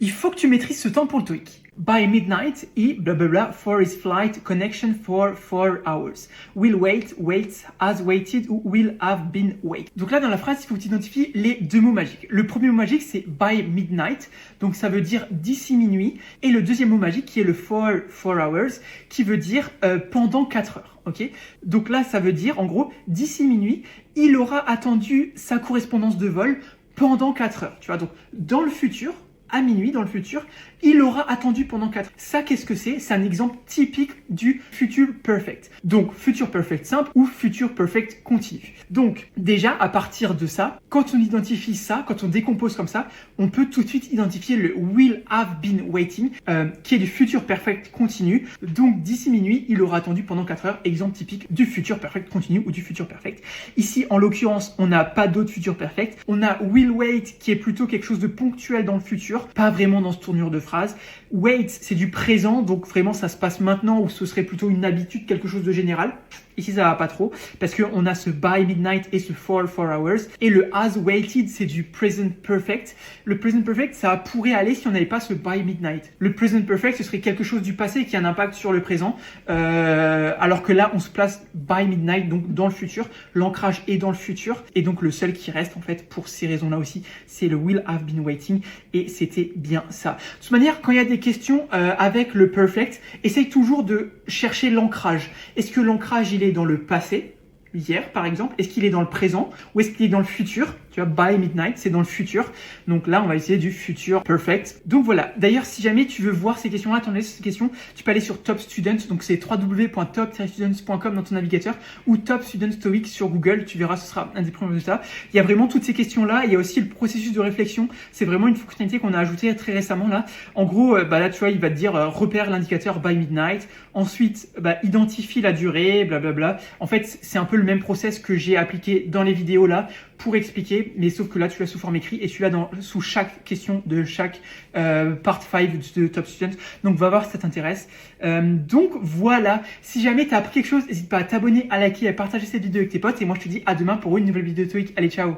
Il faut que tu maîtrises ce temps pour le TOEIC. By midnight, he blablabla for his flight connection for 4 hours. Will wait, waits, has waited ou will have been wait. Donc là dans la phrase, il faut que tu identifies les deux mots magiques. Le premier mot magique c'est by midnight, donc ça veut dire d'ici minuit. Et le deuxième mot magique qui est le for 4 hours, qui veut dire pendant 4 heures. Ok, donc là ça veut dire en gros d'ici minuit, il aura attendu sa correspondance de vol pendant 4 heures. Tu vois, donc dans le futur, à minuit dans le futur, il aura attendu pendant 4 heures. Ça, qu'est-ce que c'est? C'est un exemple typique du future perfect. Donc, future perfect simple ou future perfect continu. Donc, déjà, à partir de ça, quand on identifie ça, quand on décompose comme ça, on peut tout de suite identifier le will have been waiting, qui est du future perfect continu. Donc, d'ici minuit, il aura attendu pendant 4 heures. Exemple typique du future perfect continu ou du future perfect. Ici, en l'occurrence, on n'a pas d'autre future perfect. On a will wait, qui est plutôt quelque chose de ponctuel dans le futur, pas vraiment dans ce tournure de phrase. Wait, c'est du présent, donc vraiment ça se passe maintenant ou ce serait plutôt une habitude, quelque chose de général. Ici, ça va pas trop parce qu'on a ce by midnight et ce for 4 hours. Et le has waited, c'est du present perfect. Le present perfect, ça pourrait aller si on n'avait pas ce by midnight. Le present perfect, ce serait quelque chose du passé qui a un impact sur le présent. Alors que là, on se place by midnight, donc dans le futur. L'ancrage est dans le futur. Et donc, le seul qui reste, en fait, pour ces raisons-là aussi, c'est le will have been waiting. Et c'était bien ça. De toute manière, quand il y a des questions avec le perfect, essaye toujours de chercher l'ancrage. Est-ce que l'ancrage, il est dans le passé, hier par exemple, est-ce qu'il est dans le présent ou est-ce qu'il est dans le futur? Tu vois, by midnight, c'est dans le futur. Donc là, on va essayer du future perfect. Donc voilà. D'ailleurs, si jamais tu veux voir ces questions-là, attendre ces questions, tu peux aller sur Top Student. Donc c'est www.top-students.com dans ton navigateur ou Top Student TOEIC sur Google. Tu verras, ce sera un des premiers résultats. Il y a vraiment toutes ces questions-là. Il y a aussi le processus de réflexion. C'est vraiment une fonctionnalité qu'on a ajoutée très récemment là. En gros, là, tu vois, il va te dire repère l'indicateur by midnight. Ensuite, identifie la durée, blablabla. En fait, c'est un peu le même process que j'ai appliqué dans les vidéos là pour expliquer, mais sauf que là tu l'as sous forme écrit et tu l'as sous chaque question de chaque part 5 de Top Student. Donc va voir si ça t'intéresse. Donc voilà, si jamais tu as appris quelque chose, n'hésite pas à t'abonner, à liker, à partager cette vidéo avec tes potes et moi je te dis à demain pour une nouvelle vidéo TOEIC. Allez, ciao.